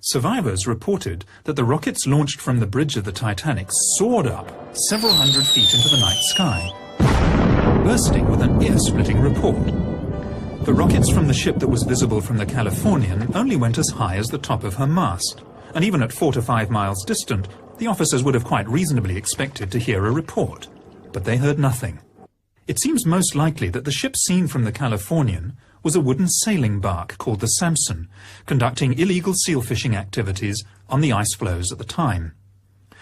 Survivors reported that the rockets launched from the bridge of the Titanic soared up several hundred feet into the night sky, bursting with an ear-splitting report. The rockets from the ship that was visible from the Californian only went as high as the top of her mast, and even at 4 to 5 miles distant, the officers would have quite reasonably expected to hear a report. But they heard nothing. It seems most likely that the ship seen from the Californian was a wooden sailing bark called the Samson, conducting illegal seal fishing activities on the ice floes at the time.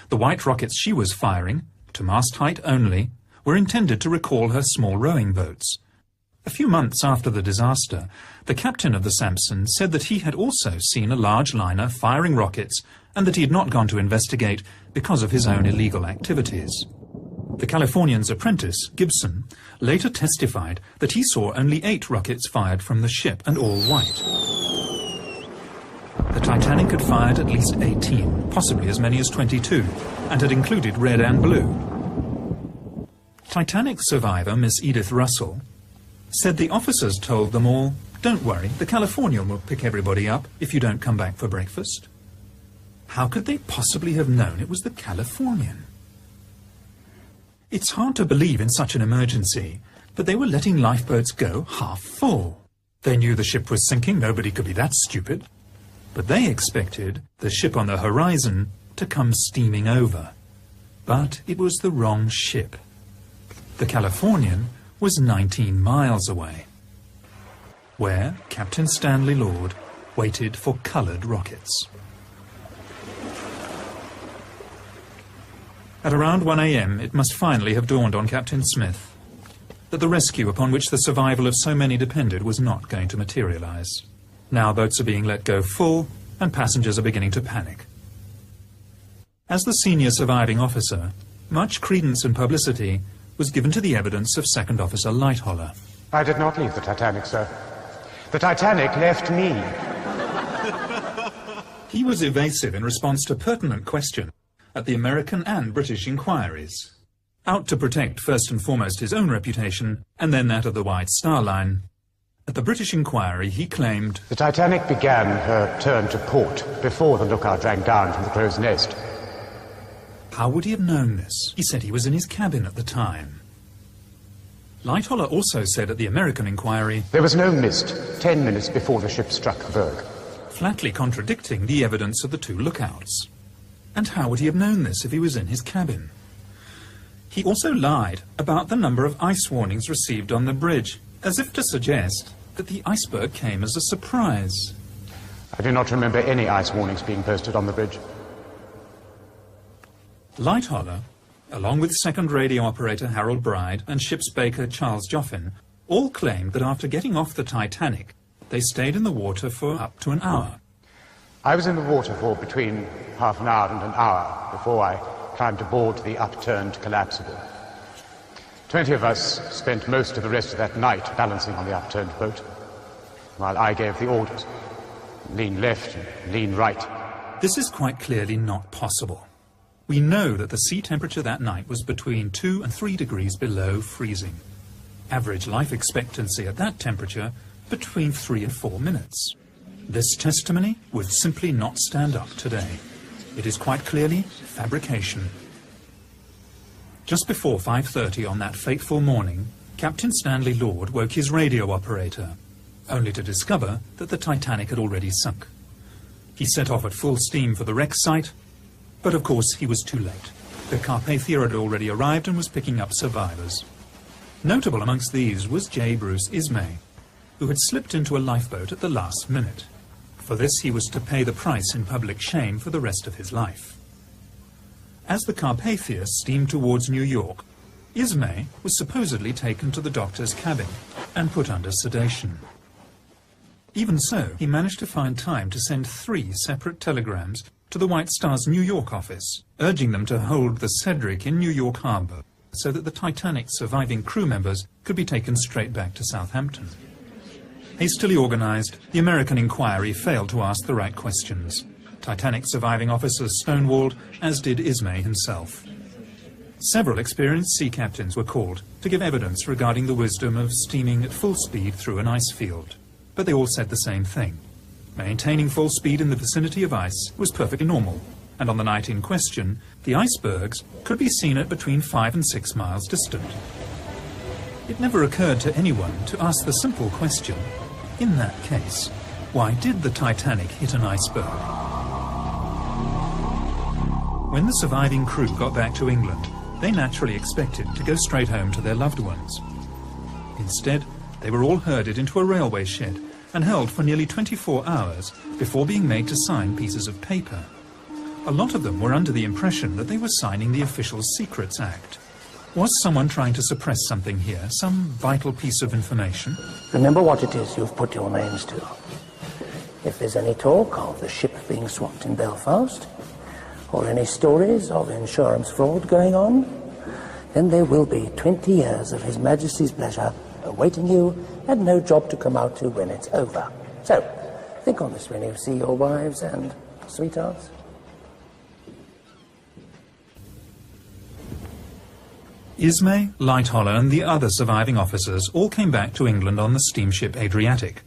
The white rockets she was firing, to mast height only, were intended to recall her small rowing boats. A few months after the disaster, the captain of the Samson said that he had also seen a large liner firing rockets and that he had not gone to investigate because of his own illegal activities. The Californian's apprentice, Gibson, later testified that he saw only 8 rockets fired from the ship, and all white. The Titanic had fired at least 18, possibly as many as 22, and had included red and blue. Titanic survivor Miss Edith Russell said the officers told them all, "Don't worry, the Californian will pick everybody up if you don't come back for breakfast." How could they possibly have known it was the Californian? It's hard to believe in such an emergency, but they were letting lifeboats go half full. They knew the ship was sinking, nobody could be that stupid. But they expected the ship on the horizon to come steaming over. But it was the wrong ship. The Californian was 19 miles away, where Captain Stanley Lord waited for coloured rockets. At around 1 a.m., it must finally have dawned on Captain Smith that the rescue upon which the survival of so many depended was not going to materialize. Now boats are being let go full, and passengers are beginning to panic. As the senior surviving officer, much credence and publicity was given to the evidence of Second Officer Lightholler. I did not leave the Titanic, sir. The Titanic left me. He was evasive in response to pertinent questions at the American and British inquiries. Out to protect first and foremost his own reputation, and then that of the White Star Line. At the British inquiry, he claimed, "The Titanic began her turn to port before the lookout drank down from the crow's nest." How would he have known this? He said he was in his cabin at the time. Lightholler also said at the American inquiry, "There was no mist 10 minutes before the ship struck the berg. flatly contradicting the evidence of the two lookouts. And how would he have known this if he was in his cabin? He also lied about the number of ice warnings received on the bridge, as if to suggest that the iceberg came as a surprise. I do not remember any ice warnings being posted on the bridge. Lightoller, along with second radio operator Harold Bride and ship's baker Charles Joffin, all claimed that after getting off the Titanic, they stayed in the water for up to an hour. I was in the water for between half an hour and an hour before I climbed aboard the upturned collapsible. 20 of us spent most of the rest of that night balancing on the upturned boat, while I gave the orders. Lean left and lean right. This is quite clearly not possible. We know that the sea temperature that night was between 2 and 3 degrees below freezing. Average life expectancy at that temperature between 3 and 4 minutes. This testimony would simply not stand up today. It is quite clearly fabrication. Just before 5:30 on that fateful morning, Captain Stanley Lord woke his radio operator, only to discover that the Titanic had already sunk. He set off at full steam for the wreck site, but of course he was too late. The Carpathia had already arrived and was picking up survivors. Notable amongst these was J. Bruce Ismay, who had slipped into a lifeboat at the last minute. For this he was to pay the price in public shame for the rest of his life. As the Carpathia steamed towards New York, Ismay was supposedly taken to the doctor's cabin and put under sedation. Even so, he managed to find time to send 3 separate telegrams to the White Star's New York office, urging them to hold the Cedric in New York Harbor so that the Titanic's surviving crew members could be taken straight back to Southampton. Hastily organized, the American inquiry failed to ask the right questions. Titanic surviving officers stonewalled, as did Ismay himself. Several experienced sea captains were called to give evidence regarding the wisdom of steaming at full speed through an ice field. But they all said the same thing. Maintaining full speed in the vicinity of ice was perfectly normal, and on the night in question, the icebergs could be seen at between 5 and 6 miles distant. It never occurred to anyone to ask the simple question, in that case, why did the Titanic hit an iceberg? When the surviving crew got back to England, they naturally expected to go straight home to their loved ones. Instead, they were all herded into a railway shed and held for nearly 24 hours before being made to sign pieces of paper. A lot of them were under the impression that they were signing the Official Secrets Act. Was someone trying to suppress something here, some vital piece of information? Remember what it is you've put your names to. If there's any talk of the ship being swapped in Belfast, or any stories of insurance fraud going on, then there will be 20 years of His Majesty's pleasure awaiting you and no job to come out to when it's over. So, think on this when you see your wives and sweethearts. Ismay, Lightoller and the other surviving officers all came back to England on the steamship Adriatic.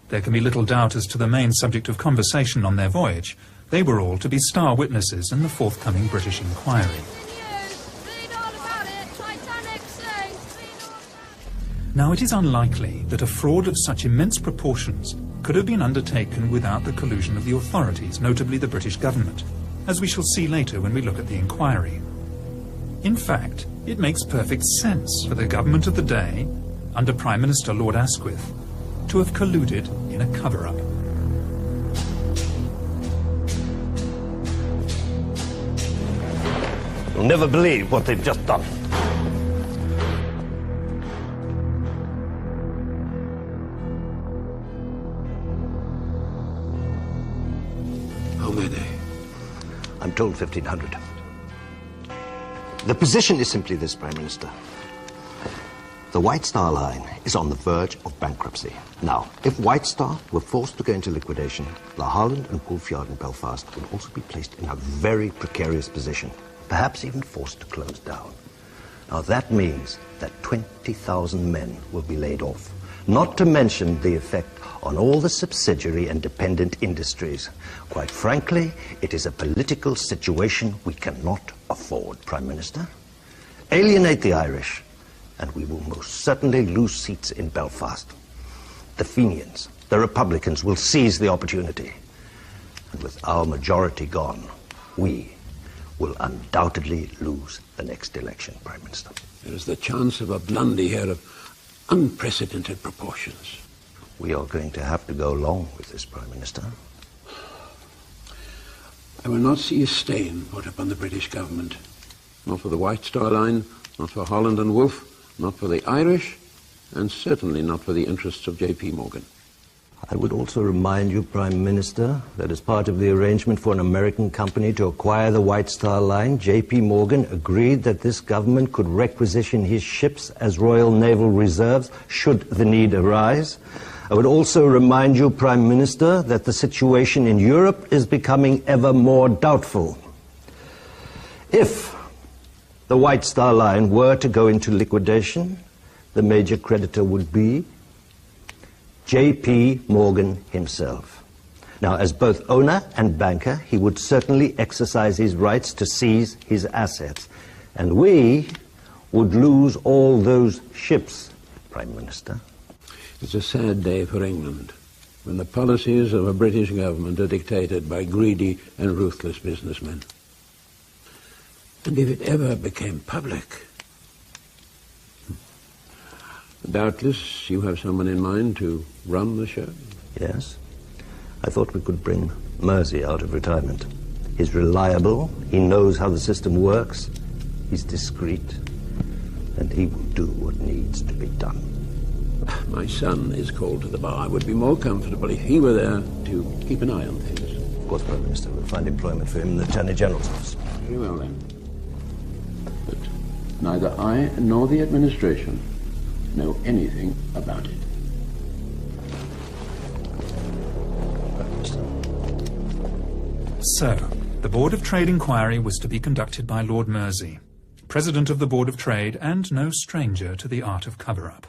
There can be little doubt as to the main subject of conversation on their voyage. They were all to be star witnesses in the forthcoming British inquiry. Now, it is unlikely that a fraud of such immense proportions could have been undertaken without the collusion of the authorities, notably the British government, as we shall see later when we look at the inquiry. In fact, it makes perfect sense for the government of the day, under Prime Minister Lord Asquith, to have colluded in a cover-up. You'll never believe what they've just done. How many? I'm told 1,500. The position is simply this, Prime Minister. The White Star Line is on the verge of bankruptcy. Now, if White Star were forced to go into liquidation, the Harland and Wolff yard in Belfast would also be placed in a very precarious position, perhaps even forced to close down. Now, that means that 20,000 men will be laid off, not to mention the effect on all the subsidiary and dependent industries. Quite frankly, it is a political situation we cannot afford, Prime Minister. Alienate the Irish, and we will most certainly lose seats in Belfast. The Fenians, the Republicans will seize the opportunity. And with our majority gone, we will undoubtedly lose the next election, Prime Minister. There is the chance of a blunder here of unprecedented proportions. We are going to have to go along with this, Prime Minister. I will not see a stain put upon the British government. Not for the White Star Line, not for Harland and Wolff, not for the Irish, and certainly not for the interests of J.P. Morgan. I would also remind you, Prime Minister, that as part of the arrangement for an American company to acquire the White Star Line, J.P. Morgan agreed that this government could requisition his ships as Royal Naval Reserves should the need arise. I would also remind you, Prime Minister, that the situation in Europe is becoming ever more doubtful. If the White Star Line were to go into liquidation, the major creditor would be J.P. Morgan himself. Now, as both owner and banker, he would certainly exercise his rights to seize his assets. And we would lose all those ships, Prime Minister. It's a sad day for England, when the policies of a British government are dictated by greedy and ruthless businessmen. And if it ever became public... Doubtless you have someone in mind to run the show? Yes. I thought we could bring Mersey out of retirement. He's reliable, he knows how the system works, he's discreet, and he will do what needs to be done. My son is called to the bar. I would be more comfortable if he were there to keep an eye on things. Of course, Prime Minister, we'll find employment for him in the Attorney General's office. Very well, then. But neither I nor the administration know anything about it. So, the Board of Trade inquiry was to be conducted by Lord Mersey, President of the Board of Trade and no stranger to the art of cover-up.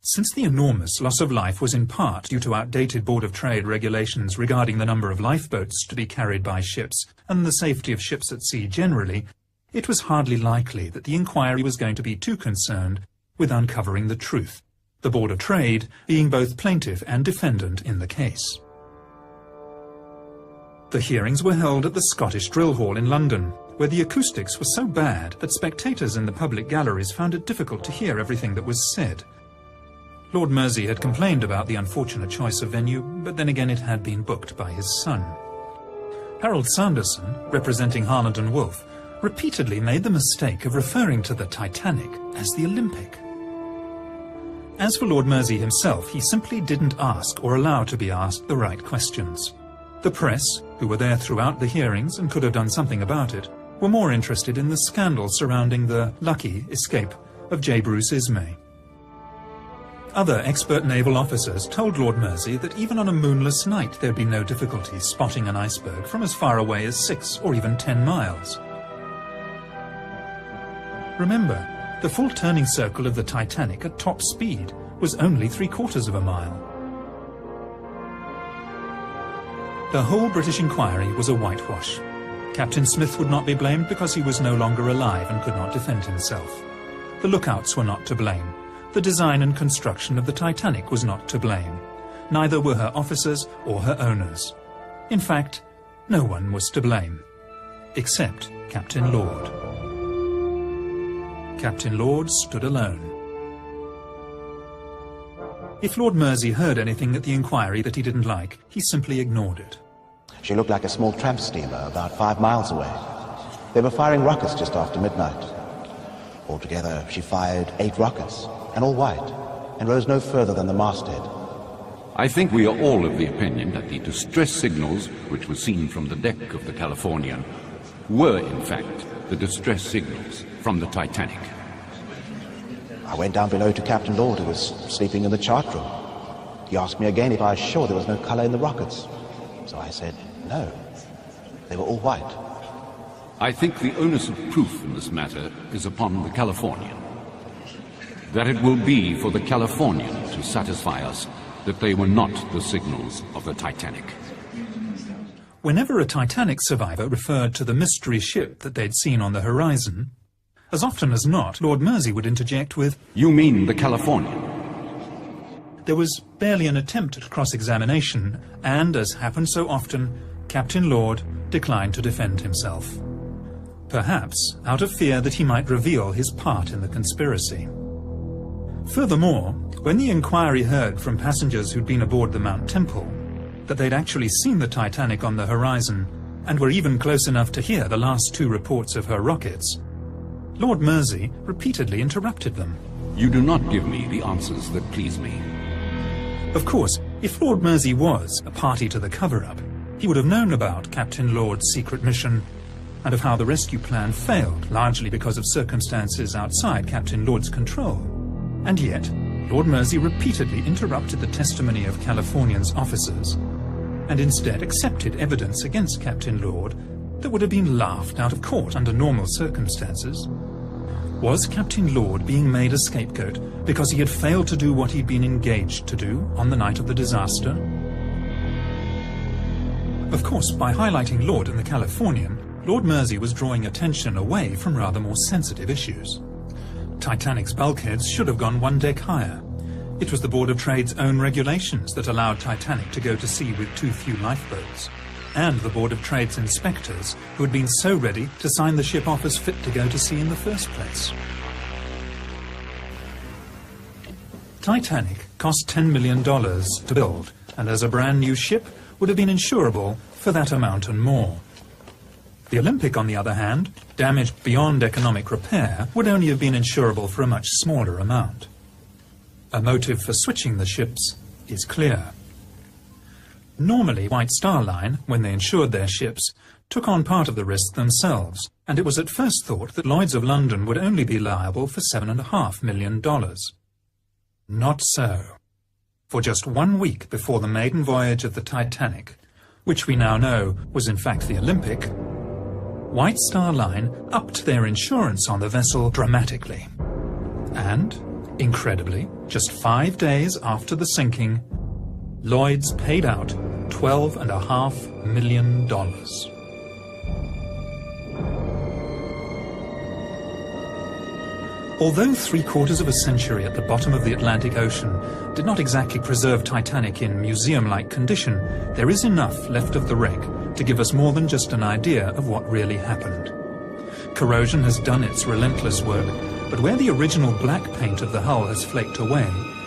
Since the enormous loss of life was in part due to outdated Board of Trade regulations regarding the number of lifeboats to be carried by ships and the safety of ships at sea generally, it was hardly likely that the inquiry was going to be too concerned with uncovering the truth, the Board of Trade being both plaintiff and defendant in the case. The hearings were held at the Scottish Drill Hall in London, where the acoustics were so bad that spectators in the public galleries found it difficult to hear everything that was said. Lord Mersey had complained about the unfortunate choice of venue, but then again it had been booked by his son. Harold Sanderson, representing Harland and Wolff, repeatedly made the mistake of referring to the Titanic as the Olympic. As for Lord Mersey himself, he simply didn't ask or allow to be asked the right questions. The press, who were there throughout the hearings and could have done something about it, were more interested in the scandal surrounding the lucky escape of J. Bruce Ismay. Other expert naval officers told Lord Mersey that even on a moonless night there'd be no difficulty spotting an iceberg from as far away as 6 or even 10 miles. Remember, the full turning circle of the Titanic at top speed was only 3/4 of a mile. The whole British inquiry was a whitewash. Captain Smith would not be blamed because he was no longer alive and could not defend himself. The lookouts were not to blame. The design and construction of the Titanic was not to blame. Neither were her officers or her owners. In fact, no one was to blame, except Captain Lord. Captain Lord stood alone. If Lord Mersey heard anything at the inquiry that he didn't like, he simply ignored it. She looked like a small tramp steamer about 5 miles away. They were firing rockets just after midnight. Altogether, she fired 8 rockets, and all white, and rose no further than the masthead. I think we are all of the opinion that the distress signals, which were seen from the deck of the Californian, were in fact the distress signals from the Titanic. I went down below to Captain Lord, who was sleeping in the chart room. He asked me again if I was sure there was no color in the rockets. So I said, no, they were all white. I think the onus of proof in this matter is upon the Californian. That it will be for the Californian to satisfy us that they were not the signals of the Titanic. Whenever a Titanic survivor referred to the mystery ship that they'd seen on the horizon, as often as not, Lord Mersey would interject with, "You mean the Californian?" there was barely an attempt at cross-examination, and, as happened so often, Captain Lord declined to defend himself. Perhaps out of fear that he might reveal his part in the conspiracy. Furthermore, when the inquiry heard from passengers who'd been aboard the Mount Temple that they'd actually seen the Titanic on the horizon and were even close enough to hear the last 2 reports of her rockets, Lord Mersey repeatedly interrupted them. You do not give me the answers that please me. Of course, if Lord Mersey was a party to the cover-up, he would have known about Captain Lord's secret mission and of how the rescue plan failed, largely because of circumstances outside Captain Lord's control. And yet, Lord Mersey repeatedly interrupted the testimony of Californian's officers and instead accepted evidence against Captain Lord that would have been laughed out of court under normal circumstances. Was Captain Lord being made a scapegoat because he had failed to do what he'd been engaged to do on the night of the disaster? Of course, by highlighting Lord and the Californian, Lord Mersey was drawing attention away from rather more sensitive issues. Titanic's bulkheads should have gone 1 deck higher. It was the Board of Trade's own regulations that allowed Titanic to go to sea with too few lifeboats, and the Board of Trade's inspectors who had been so ready to sign the ship off as fit to go to sea in the first place. Titanic cost $10 million to build, and as a brand new ship would have been insurable for that amount and more. The Olympic, on the other hand, damaged beyond economic repair, would only have been insurable for a much smaller amount. A motive for switching the ships is clear. Normally, White Star Line, when they insured their ships, took on part of the risk themselves, and it was at first thought that Lloyd's of London would only be liable for $7.5 million. Not so. For just 1 week before the maiden voyage of the Titanic, which we now know was in fact the Olympic, White Star Line upped their insurance on the vessel dramatically. And, incredibly, just 5 days after the sinking, Lloyd's paid out $12.5 million. Although 3/4 of a century at the bottom of the Atlantic Ocean did not exactly preserve Titanic in museum-like condition, there is enough left of the wreck to give us more than just an idea of what really happened. Corrosion has done its relentless work, but where the original black paint of the hull has flaked away,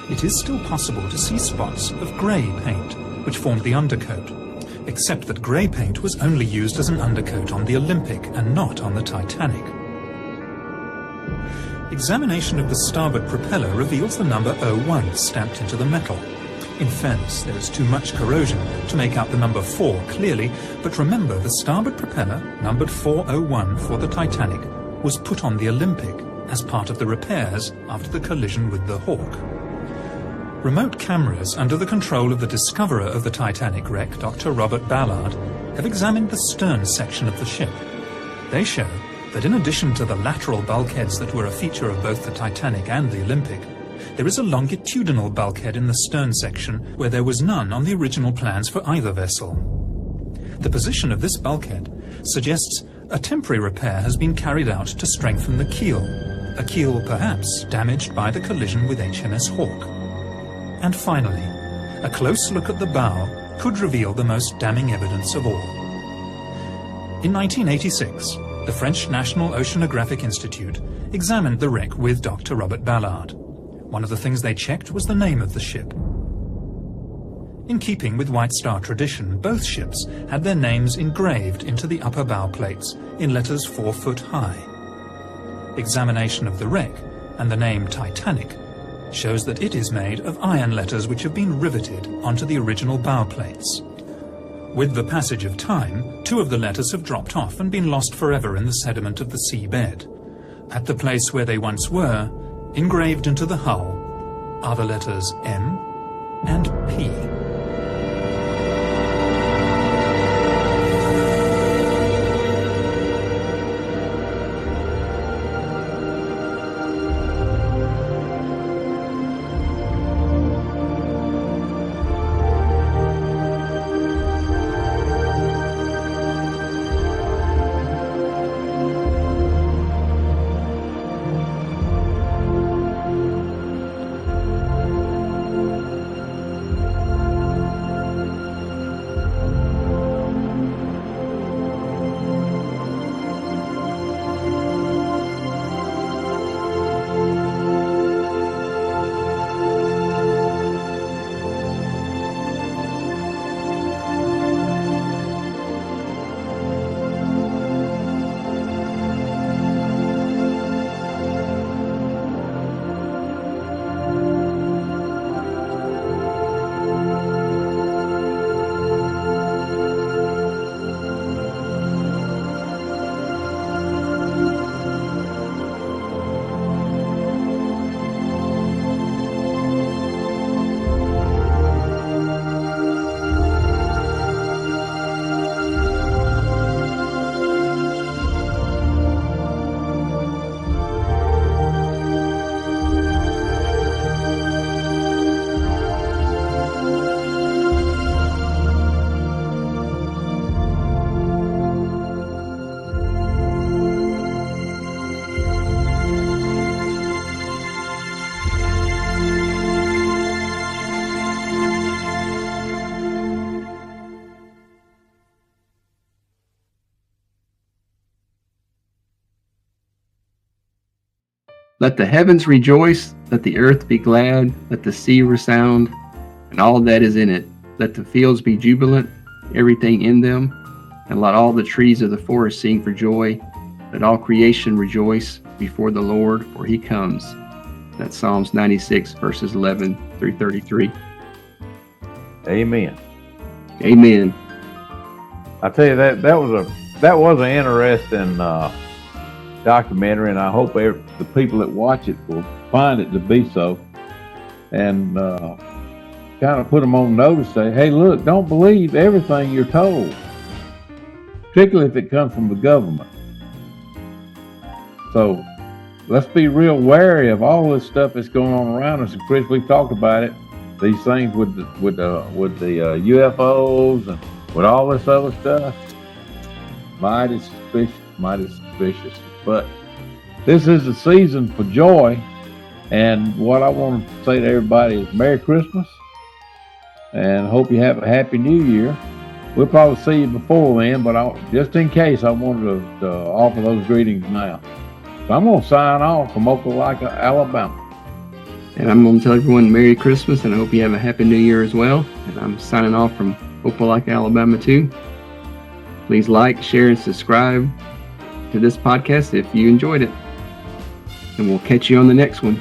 it is still possible to see spots of grey paint, which formed the undercoat, except that grey paint was only used as an undercoat on the Olympic and not on the Titanic. Examination of the starboard propeller reveals the number 01 stamped into the metal. In fairness, there is too much corrosion to make out the number 4 clearly, but remember the starboard propeller, numbered 401 for the Titanic, was put on the Olympic as part of the repairs after the collision with the Hawk. Remote cameras under the control of the discoverer of the Titanic wreck, Dr. Robert Ballard, have examined the stern section of the ship. They show that in addition to the lateral bulkheads that were a feature of both the Titanic and the Olympic, there is a longitudinal bulkhead in the stern section where there was none on the original plans for either vessel. The position of this bulkhead suggests a temporary repair has been carried out to strengthen the keel, a keel perhaps damaged by the collision with HMS Hawk. And finally, a close look at the bow could reveal the most damning evidence of all. In 1986, the French National Oceanographic Institute examined the wreck with Dr. Robert Ballard. One of the things they checked was the name of the ship. In keeping with White Star tradition, both ships had their names engraved into the upper bow plates in letters 4 foot high. Examination of the wreck and the name Titanic shows that it is made of iron letters which have been riveted onto the original bow plates. With the passage of time, 2 of the letters have dropped off and been lost forever in the sediment of the seabed. At the place where they once were, engraved into the hull, are the letters M and P. Let the heavens rejoice, let the earth be glad, let the sea resound, and all that is in it. Let the fields be jubilant, everything in them, and let all the trees of the forest sing for joy. Let all creation rejoice before the Lord, for he comes. That's Psalms 96, verses 11 through 33. Amen. Amen. I tell you, that was an interesting documentary, and I hope the people that watch it will find it to be so, and kind of put them on notice. Say, hey, look, don't believe everything you're told, particularly if it comes from the government. So let's be real wary of all this stuff that's going on around us. And Chris, we've talked about it. These things with the UFOs and with all this other stuff. Mighty suspicious. But this is the season for joy. And what I want to say to everybody is Merry Christmas. And hope you have a Happy New Year. We'll probably see you before then, but just in case, I wanted to offer those greetings now. So I'm going to sign off from Opelika, Alabama. And I'm going to tell everyone Merry Christmas, and I hope you have a Happy New Year as well. And I'm signing off from Opelika, Alabama too. Please like, share, and subscribe to this podcast if you enjoyed it. And we'll catch you on the next one.